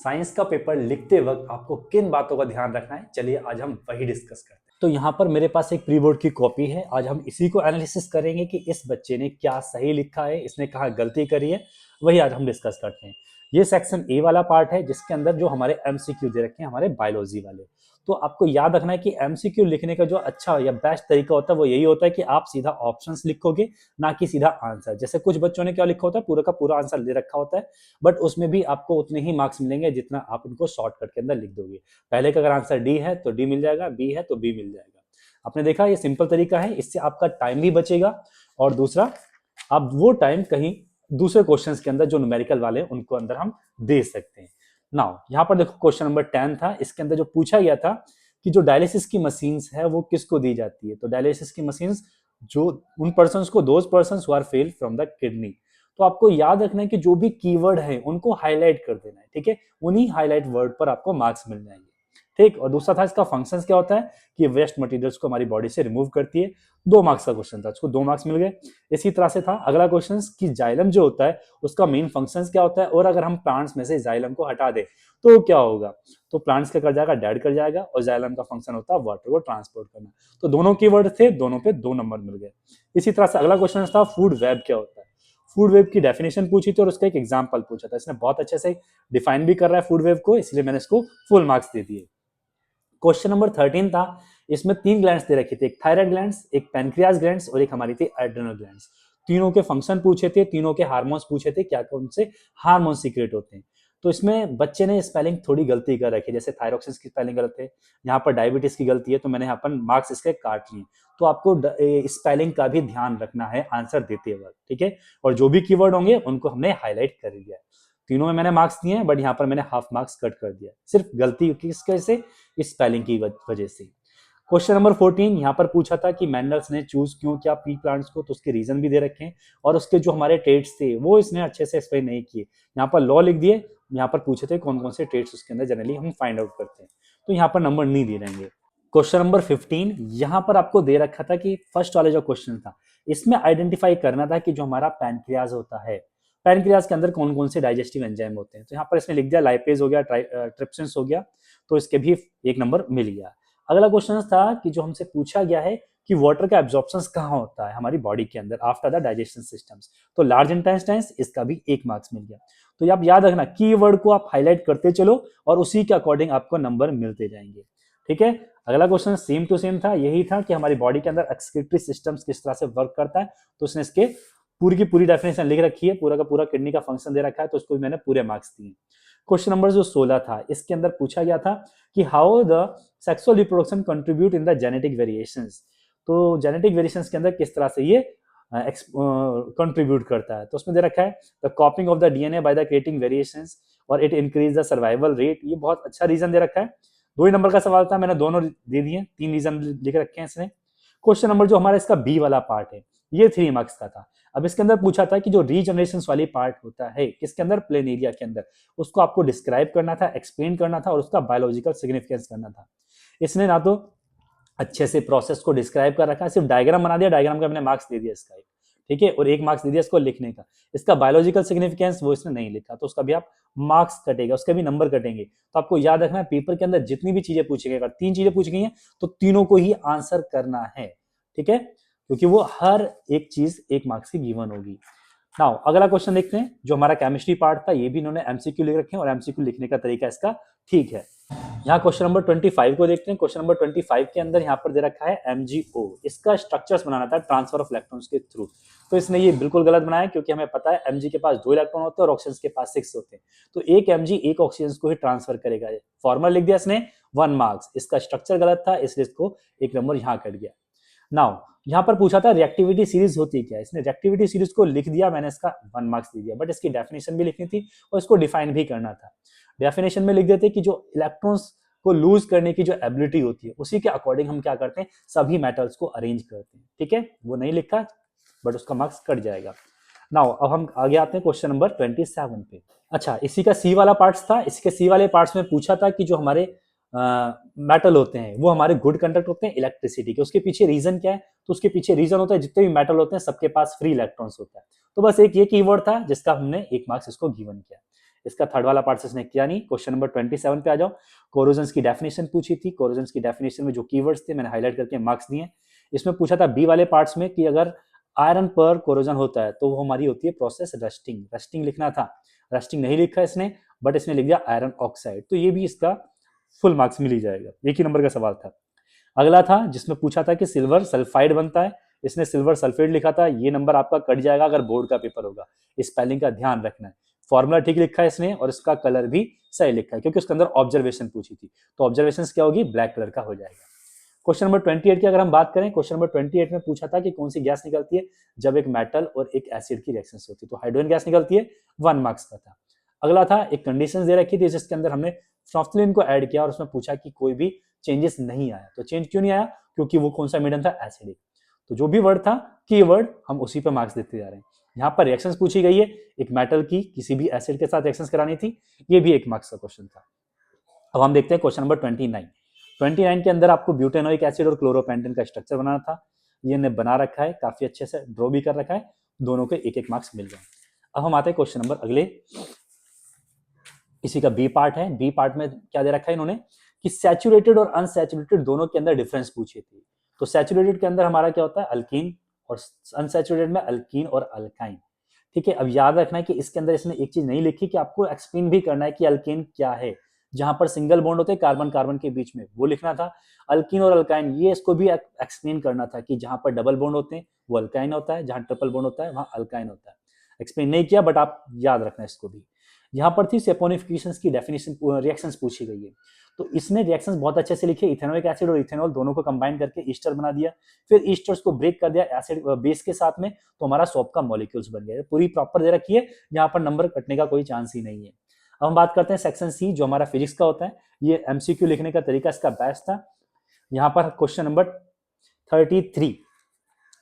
Science का paper लिखते वक्त आपको किन बातों का ध्यान रखना है, चलिए आज हम वही डिस्कस करते हैं। तो यहाँ पर मेरे पास एक प्री बोर्ड की कॉपी है। आज हम इसी को एनालिसिस करेंगे कि इस बच्चे ने क्या सही लिखा है, इसने कहाँ गलती करी है, वही आज हम डिस्कस करते हैं। ये सेक्शन ए वाला पार्ट है जिसके अंदर जो हमारे एमसीक्यू दे रखे हैं, हमारे बायोलॉजी वाले। तो आपको याद रखना है कि एमसीक्यू लिखने का जो अच्छा या बेस्ट तरीका होता है वो यही होता है कि आप सीधा ऑप्शंस लिखोगे, ना कि सीधा आंसर। जैसे कुछ बच्चों ने क्या लिखा होता है, पूरा का पूरा आंसर दे रखा होता है, बट उसमें भी आपको उतने ही मार्क्स मिलेंगे जितना आप उनको शॉर्टकट के अंदर लिख दोगे। पहले का अगर आंसर डी है तो डी मिल जाएगा, बी है तो बी मिल जाएगा। आपने देखा ये सिंपल तरीका है, इससे आपका टाइम भी बचेगा और दूसरा आप वो टाइम कहीं दूसरे क्वेश्चंस के अंदर जो न्यूमेरिकल वाले हैं उनको अंदर हम दे सकते हैं। नाउ यहाँ पर देखो क्वेश्चन नंबर 10 था। इसके अंदर जो पूछा गया था कि जो डायलिसिस की मशीन्स है वो किसको दी जाती है। तो डायलिसिस की मशीन्स जो उन पर्सन्स को, those persons who are fail from the kidney. तो आपको याद रखना है कि जो भी कीवर्ड है उनको हाईलाइट कर देना है, ठीक है। उन्हीं हाईलाइट वर्ड पर आपको मार्क्स मिल जाएंगे, ठीक। और दूसरा था इसका फंक्शंस क्या होता है कि वेस्ट मटेरियल्स को हमारी बॉडी से रिमूव करती है। 2 मार्क्स का क्वेश्चन था, उसको 2 मार्क्स मिल गए। इसी तरह से था अगला क्वेश्चन कि जाइलम जो होता है उसका मेन फंक्शंस क्या होता है, और अगर हम प्लांट्स में से जाइलम को हटा दे तो क्या होगा। तो प्लांट्स क्या कर जाएगा, डेड कर जाएगा, और जाइलम का फंक्शन होता है वाटर को ट्रांसपोर्ट करना। तो दोनों कीवर्ड थे, दोनों पे 2 नंबर मिल गए। इसी तरह से अगला क्वेश्चन था फूड वेब क्या होता है। फूड वेब की डेफिनेशन पूछी थी और उसका एक एग्जाम्पल पूछा था। इसने बहुत अच्छे से डिफाइन भी कर रहा है फूड वेब को, इसलिए मैंने इसको फुल मार्क्स दे दिए। क्वेश्चन नंबर 13 था। इसमें 3 ग्लैंड्स दे रखी थी, एक थायराइड ग्लैंड्स, एक पैनक्रियाज ग्लैंड्स और एक हमारी थी एड्रेनल ग्लैंड्स। तीनों के फंक्शन पूछे थे, तीनों के हार्मोन्स पूछे थे, क्या क्या उनसे हार्मोन सीक्रेट होते हैं। तो इसमें बच्चे ने स्पेलिंग थोड़ी गलती कर रखी है, जैसे थायरोक्सिन की स्पेलिंग गलत है, यहाँ पर डायबिटीज की गलती है, तो मैंने यहाँ पर मार्क्स इसके काट लिए। तो आपको स्पेलिंग का भी ध्यान रखना है आंसर देते वक्त, ठीक है। और जो भी कीवर्ड होंगे उनको हमने हाईलाइट कर दिया है। तीनों में मैंने मार्क्स दिए हैं, बट यहाँ पर मैंने हाफ मार्क्स कट कर दिया, सिर्फ गलती किस वजह से, इस स्पेलिंग की वजह से। क्वेश्चन नंबर 14 यहाँ पर पूछा था कि मैंडल्स ने चूज क्यों किया पी प्लांट्स को, तो उसके रीजन भी दे रखे हैं, और उसके जो हमारे ट्रेड्स थे वो इसने अच्छे से एक्सप्लेन नहीं किए। यहाँ पर लॉ लिख दिए, यहाँ पर पूछे थे कौन कौन से ट्रेड्स उसके अंदर जनरली हम फाइंड आउट करते हैं, तो यहाँ पर नंबर नहीं दे रहेंगे। क्वेश्चन नंबर 15 यहाँ पर आपको दे रखा था कि फर्स्ट वाले जो क्वेश्चन था इसमें आइडेंटिफाई करना था कि जो हमारा पैनक्रियाज होता है, पैनक्रियाज के अंदर कौन कौन से डाइजेस्टिव एंजाइम होते हैं। तो यहाँ पर इसने लिख दिया लाइपेज हो गया, ट्रिप्सिन हो गया, तो इसके भी 1 नंबर मिल गया। अगला क्वेश्चन था कि जो हमसे पूछा गया है कि वाटर का एब्जॉर्प्शन कहाँ होता है हमारी बॉडी के अंदर आफ्टर द डाइजेशन सिस्टम्स, तो लार्ज इंटेस्टाइन्स, इसका भी 1 मार्क्स मिल गया। तो आप याद रखना कीवर्ड को आप हाईलाइट करते चलो और उसी के अकॉर्डिंग आपको नंबर मिलते जाएंगे, ठीक है। अगला क्वेश्चन सेम टू सेम था, यही था कि हमारी बॉडी के अंदर एक्सक्रीटरी सिस्टम्स किस तरह से वर्क करता है, तो उसने इसके पूरी की पूरी डेफिनेशन लिख रखी है, पूरा का पूरा किडनी का फंक्शन दे रखा है, तो उसको मैंने पूरे मार्क्स दिए। क्वेश्चन नंबर जो 16 था इसके अंदर पूछा गया था कि how the sexual reproduction contribute in the genetic variations. तो जेनेटिक वेरिएशंस के अंदर किस तरह से ये कंट्रीब्यूट करता है, तो उसमें दे रखा है the copying of the DNA by the creating variations और it increase the survival rate. ये बहुत अच्छा रीजन दे रखा है। 2 ही नंबर का सवाल था, मैंने दोनों दे दिए, 3 रीजन लिख रखे हैं इसने। क्वेश्चन नंबर जो हमारा इसका बी वाला पार्ट है ये 3 मार्क्स का था। अब इसके अंदर पूछा था कि जो रीजनरेशन वाली पार्ट होता है किसके अंदर, प्लेन एरिया के अंदर, उसको आपको डिस्क्राइब करना था, एक्सप्लेन करना था और उसका बायोलॉजिकल सिग्निफिकेंस करना था। इसने ना तो अच्छे से प्रोसेस को डिस्क्राइब कर रखा है, सिर्फ डायग्राम बना दिया, डायग्राम का मैंने मार्क्स दे दिया इसका एक, ठीक है, और 1 मार्क्स दे दिया इसको लिखने का। इसका बायोलॉजिकल सिग्निफिकेंस वो इसने नहीं लिखा, तो उसका भी आप मार्क्स कटेगा, उसके भी नंबर कटेंगे। तो आपको याद रखना है पेपर के अंदर जितनी भी चीजें पूछी गई, अगर 3 चीजें पूछी गई हैं तो तीनों को ही आंसर करना है, ठीक है, क्योंकि वो हर एक चीज 1 मार्क्स की गिवन होगी। नाउ अगला क्वेश्चन देखते हैं, जो हमारा केमिस्ट्री पार्ट था ये भी इन्होंने एमसीक्यू लिख रखे हैं और एमसीक्यू लिखने का तरीका इसका ठीक है। यहाँ क्वेश्चन नंबर 25 को देखते हैं। क्वेश्चन नंबर 25 के अंदर यहाँ पर दे रखा है एमजीओ, इसका स्ट्रक्चर्स बनाना था ट्रांसफर ऑफ इलेक्ट्रॉन्स के थ्रू। तो इसने ये बिल्कुल गलत बनाया, क्योंकि हमें पता है एमजी के पास 2 इलेक्ट्रॉन होते हैं और ऑक्सीजन के पास 6 होते हैं, तो एक एमजी एक ऑक्सीजन को ही ट्रांसफर करेगा। फॉर्मूला लिख दिया इसने, 1 मार्क्स। इसका स्ट्रक्चर गलत था, इसलिए इसको 1 नंबर यहाँ कट गया। नाउ यहाँ पर पूछा था रिएक्टिविटी सीरीज होती क्या है, इसने रिएक्टिविटी सीरीज को लिख दिया, मैंने इसका 1 मार्क्स दे दिया, बट इसकी डेफिनेशन भी लिखनी थी और इसको डिफाइन भी करना था। डेफिनेशन में लिख देते कि जो इलेक्ट्रॉन्स को लूज करने की जो एबिलिटी होती है उसी के अकॉर्डिंग हम क्या करते हैं, सभी मेटल्स को अरेंज करते हैं, ठीक है, वो नहीं लिखा बट उसका मार्क्स कट जाएगा। नाउ अब हम आगे आते हैं क्वेश्चन नंबर 27 पे। अच्छा, इसी का सी वाला पार्ट्स था। इसके सी वाले पार्ट्स में पूछा था कि जो हमारे मेटल होते हैं वो हमारे गुड कंडक्ट होते हैं इलेक्ट्रिसिटी के, उसके पीछे रीजन क्या है, तो उसके पीछे रीजन होता है जितने भी मेटल होते हैं सबके पास फ्री इलेक्ट्रॉन्स होता है। तो बस एक ये कीवर्ड था जिसका हमने 1 मार्क्स इसको गिवन किया। इसका थर्ड वाला पार्ट इसने किया नहीं। क्वेश्चन नंबर 27 पे आ जाओ। कोरोजन की डेफिनेशन पूछी थी, कोरोजन की डेफिनेशन में जो कीवर्ड्स थे मैंने हाईलाइट करके मार्क्स दिए। इसमें पूछा था बी वाले पार्ट्स में कि अगर आयरन पर कोरोजन होता है तो वो हमारी होती है प्रोसेस रस्टिंग। रस्टिंग लिखना था, रस्टिंग नहीं लिखा इसने, बट इसने लिख दिया आयरन ऑक्साइड, तो ये भी इसका फुल मार्क्स मिल ही जाएगा। एक ही नंबर का सवाल था। अगला था जिसमें पूछा था कि सिल्वर सल्फाइड बनता है, इसने सिल्वर सल्फेट लिखा था। ये नंबर आपका कट जाएगा अगर बोर्ड का पेपर होगा। इस स्पेलिंग का ध्यान रखना है। फॉर्मूला ठीक लिखा है इसने और इसका कलर भी सही लिखा है क्योंकि उसके अंदर ऑब्जर्वेशन पूछी थी, तो ऑब्जर्वेशन क्या होगी, ब्लैक कलर का हो जाएगा। क्वेश्चन नंबर 28 की अगर हम बात करें, क्वेश्चन नंबर 28 में पूछा था कि कौन सी गैस निकलती है जब एक मेटल और एक एसिड की रिएक्शन होती है, तो हाइड्रोजन गैस निकलती है। 1 मार्क्स का था। अगला था एक कंडीशन दे रखी थी जिसके अंदर हमने फ्नोफ्थलीन को ऐड किया और उसमें पूछा कि कोई भी चेंजेस नहीं आया, तो चेंज क्यों नहीं आया, क्योंकि वो कौन सा मीडियम था, एसिडिक। तो जो भी वर्ड था कीवर्ड हम उसी पे मार्क्स देते जा रहे हैं। यहाँ पर रिएक्शंस पूछी गई है, एक मेटल की किसी भी एसिड के साथ रिएक्शंस करानी थी, ये भी 1 मार्क्स का क्वेश्चन था। अब हम देखते हैं क्वेश्चन नंबर 29 के अंदर आपको ब्यूटेनोइक एसिड और क्लोरोपेंटेन का स्ट्रक्चर बनाना था। ये ने बना रखा है, काफी अच्छे से ड्रॉ भी कर रखा है, दोनों के 1-1 मार्क्स मिल गए। अब हम आते हैं क्वेश्चन नंबर अगले, इसी का बी पार्ट है। बी पार्ट में क्या दे रखा है इन्होंने कि सैचुरेटेड और अनसैचुरेटेड दोनों के अंदर डिफरेंस पूछी थी। तो सैचुरेटेड के अंदर हमारा क्या होता है, अल्कीन, और अनसैचुरेटेड में अल्कीन और अल्काइन। ठीक है, अब याद रखना है कि इसके अंदर इसने एक चीज नहीं लिखी कि आपको एक्सप्लेन भी करना है कि अल्केन क्या है। जहां पर सिंगल बॉन्ड होते हैं कार्बन कार्बन के बीच में, वो लिखना था। अल्कीन और अल्काइन ये इसको भी एक्सप्लेन करना था कि जहां पर डबल बॉन्ड होते हैं वो अल्काइन होता है, जहां ट्रिपल बॉन्ड होता है वहां अल्काइन होता है। एक्सप्लेन नहीं किया बट आप याद रखना इसको भी। यहाँ पर थी सेपोनिफिकेशन की डेफिनेशन, रिएक्शंस पूछी गई है। तो इसने रिएक्शंस बहुत अच्छे से लिखे, इथेनोइक एसिड और इथेनॉल दोनों को कंबाइन करके ईस्टर बना दिया, फिर ईस्टर्स को ब्रेक कर दिया एसिड बेस के साथ में, तो हमारा सोप का मॉलिक्यूल्स बन गया। पूरी प्रॉपर दे रखी है, यहाँ पर नंबर कटने का कोई चांस ही नहीं है। अब हम बात करते हैं सेक्शन सी जो हमारा फिजिक्स का होता है। ये एमसीक्यू लिखने का तरीका इसका बेस्ट था। यहाँ पर क्वेश्चन नंबर 33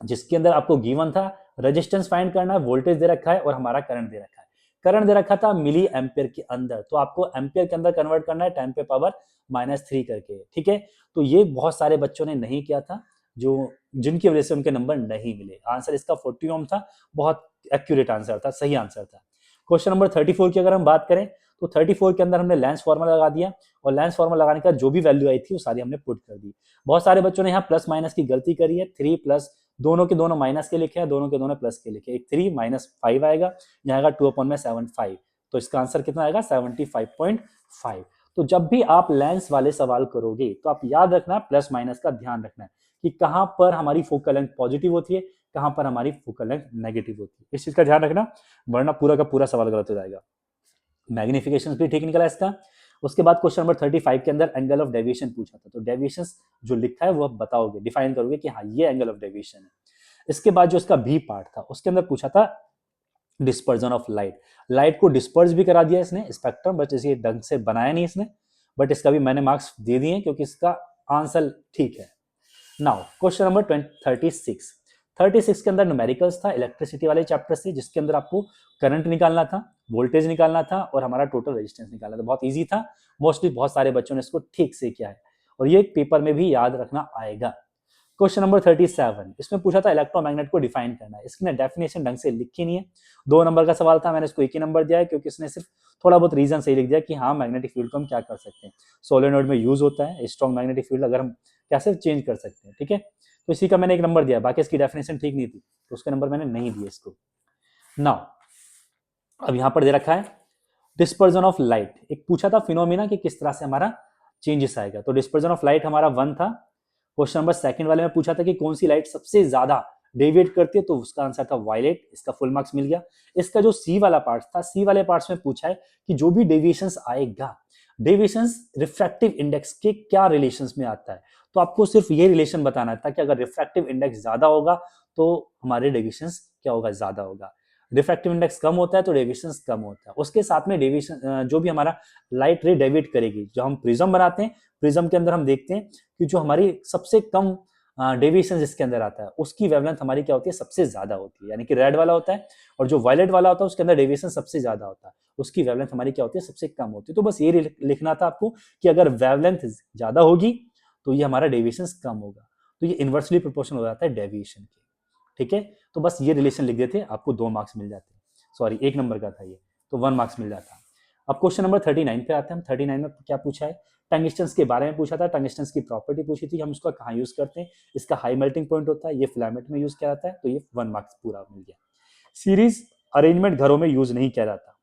जिसके अंदर आपको गिवन था रेजिस्टेंस फाइंड करना, वोल्टेज दे रखा है और हमारा करंट दे रखा है। करंट दे रखा था मिली एम्पियर के अंदर, तो आपको एम्पियर के अंदर कन्वर्ट करना है 10⁻³ करके। ठीक है, तो ये बहुत सारे बच्चों ने नहीं किया था, जो जिनकी वजह से उनके नंबर नहीं मिले। आंसर इसका 40 ओम था, बहुत एक्यूरेट आंसर था, सही आंसर था। क्वेश्चन नंबर 34 की अगर हम बात करें तो 34 के अंदर हमने लेंस फॉर्मूला लगा दिया और लेंस फॉर्मूला लगाने का जो भी वैल्यू आई थी वो सारी हमने पुट कर दी। बहुत सारे बच्चों ने यहाँ प्लस माइनस की गलती करी है, 3 प्लस, दोनों के दोनों माइनस के लिखे हैं, दोनों के दोनों प्लस के लिखे, एक 3 -5 आएगा, यहाँ आएगा 2/75, तो इसका आंसर कितना आएगा 75.5। तो जब भी आप लेंस वाले सवाल करोगे तो आप याद रखना प्लस माइनस का ध्यान रखना है कि कहां पर हमारी फोकल लेंथ पॉजिटिव होती है, कहां पर हमारी फोकल लेंथ नेगेटिव होती है, इस चीज का ध्यान रखना, वरना पूरा का पूरा सवाल गलत हो जाएगा। मैग्निफिकेशन भी ठीक निकला इसका। उसके बाद क्वेश्चन नंबर 35 के अंदर एंगल ऑफ डेविएशन पूछा था, तो डेविएशन जो लिखा है वो आप बताओगे, डिफाइन करोगे कि हाँ ये एंगल ऑफ डेविएशन है। इसके बाद जो इसका बी पार्ट था उसके अंदर पूछा था डिस्पर्जन ऑफ लाइट। लाइट को डिस्पर्स भी करा दिया इसने स्पेक्ट्रम, बट इसे ढंग से बनाया नहीं इसने, बट इसका भी मैंने मार्क्स दे दिए क्योंकि इसका आंसर ठीक है। नाउ क्वेश्चन नंबर 36 के अंदर न्यूमेरिकल्स था, इलेक्ट्रिसिटी वाले चैप्टर से, जिसके अंदर आपको करंट निकालना था, वोल्टेज निकालना था और हमारा टोटल रेजिस्टेंस निकालना था। बहुत इजी था, मोस्टली बहुत सारे बच्चों ने इसको ठीक से किया है और ये पेपर में भी याद रखना आएगा। क्वेश्चन नंबर 37 इसमें पूछा था इलेक्ट्रोमैग्नेट को डिफाइन करना है, इसने डेफिनेशन ढंग से लिखी नहीं है। 2 नंबर का सवाल था, मैंने इसको 1 ही नंबर दिया है क्योंकि इसने सिर्फ थोड़ा बहुत रीजन सही लिख दिया कि हाँ मैग्नेटिक फील्ड को हम क्या कर सकते हैं, सोलेनोइड में यूज होता है स्ट्रॉन्ग मैग्नेटिक फील्ड, अगर हम कैसे चेंज कर सकते हैं। ठीक है, तो इसी का मैंने 1 नंबर दिया, बाकी इसकी डेफिनेशन ठीक नहीं थी तो उसका नंबर मैंने नहीं दिया इसको। नाउ अब यहाँ पर दे रखा है डिस्पर्जन ऑफ लाइट, एक पूछा था फिनोमिना कि किस तरह से हमारा चेंजेस आएगा, तो डिस्पर्जन ऑफ लाइट हमारा 1 था। क्वेश्चन नंबर 2 वाले में पूछा था कि कौन सी लाइट सबसे ज्यादा डेविएट करती है, तो उसका आंसर था वायलेट, इसका फुल मार्क्स मिल गया। इसका जो सी वाला पार्ट था, सी वाले पार्ट्स में पूछा है कि जो भी डेविएशंस आएगा, डेविएशंस रिफ्रैक्टिव इंडेक्स के क्या रिलेशंस में आता है, तो आपको सिर्फ ये रिलेशन बताना था कि अगर रिफ्रैक्टिव इंडेक्स ज्यादा होगा तो हमारे डेविएशंस क्या होगा, ज्यादा होगा। रिफ्रैक्टिव इंडेक्स कम होता है तो डेविएशंस कम होता है। उसके साथ में डेविएशन जो भी हमारा लाइट रे डेविएट करेगी, जो हम प्रिज्म बनाते हैं, प्रिज्म के अंदर हम देखते हैं कि जो हमारी सबसे कम डेविएशन जिसके अंदर आता है उसकी वेवलेंथ हमारी क्या होती है, सबसे ज्यादा होती है, यानी कि रेड वाला होता है, और जो वायलेट वाला होता है उसके अंदर डेविएशन सबसे ज्यादा होता है, उसकी वेवलेंथ हमारी क्या होती है, सबसे कम होती है। तो बस ये लिखना था आपको कि अगर वेवलेंथ ज्यादा होगी तो ये हमारा डेविएशन कम होगा, तो ये इनवर्सली प्रोपोर्शनल हो जाता है डेविएशन के। ठीक है, तो बस ये रिलेशन लिख देते आपको 2 मार्क्स मिल जाते, सॉरी 1 नंबर का था ये, तो 1 मार्क्स मिल जाता। अब क्वेश्चन नंबर 39 पे आते हैं हम। 39 में क्या पूछा है, टंगस्टन के बारे में पूछा था, टंगस्टन की प्रॉपर्टी पूछी थी, हम उसका कहाँ यूज करते हैं, इसका हाई मेल्टिंग पॉइंट होता है, ये फिलामेंट में यूज किया जाता है, तो ये 1 मार्क्स पूरा मिल गया। सीरीज अरेंजमेंट घरों में यूज नहीं किया जाता,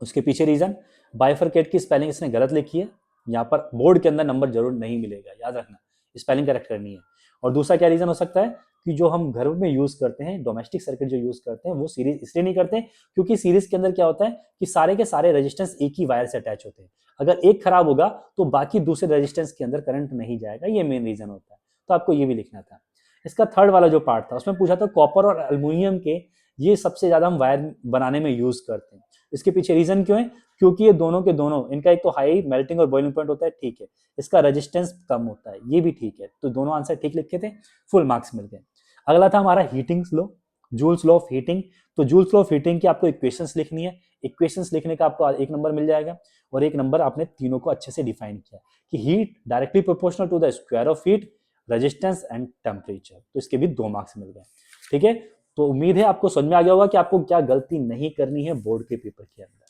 उसके पीछे रीजन, बाइफरकेट की स्पेलिंग इसने गलत लिखी है, यहाँ पर बोर्ड के अंदर नंबर जरूर नहीं मिलेगा, याद रखना, स्पेलिंग करेक्ट करनी है। और दूसरा क्या रीजन हो सकता है कि जो हम घरों में यूज करते हैं, डोमेस्टिक सर्किट जो यूज करते हैं, वो सीरीज इसलिए नहीं करते क्योंकि सीरीज के अंदर क्या होता है कि सारे के सारे रेजिस्टेंस एक ही वायर से अटैच होते हैं, अगर एक खराब होगा तो बाकी दूसरे रेजिस्टेंस के अंदर करंट नहीं जाएगा, ये मेन रीजन होता है। तो आपको ये भी लिखना था। इसका थर्ड वाला जो पार्ट था उसमें पूछा था कॉपर और एल्युमिनियम के, ये सबसे ज्यादा हम वायर बनाने में यूज करते हैं, इसके पीछे रीजन क्यों है, क्योंकि ये दोनों के दोनों, इनका एक तो हाई मेल्टिंग और बॉइलिंग पॉइंट होता है, ठीक है, इसका रेजिस्टेंस कम होता है, ये भी ठीक है, तो दोनों आंसर ठीक लिखे थे, फुल मार्क्स मिल गए। अगला था हमारा heating law, joules law of heating. तो जूल्स लॉ ऑफ हीटिंग की आपको इक्वेशंस लिखनी है, इक्वेशंस लिखने का आपको 1 नंबर मिल जाएगा, और 1 नंबर आपने तीनों को अच्छे से डिफाइन किया कि heat directly proportional to the square of heat, resistance and temperature, तो इसके भी 2 मार्क्स मिल गए। ठीक है, तो उम्मीद है आपको समझ में आ गया होगा कि आपको क्या गलती नहीं करनी है बोर्ड के पेपर के अंदर।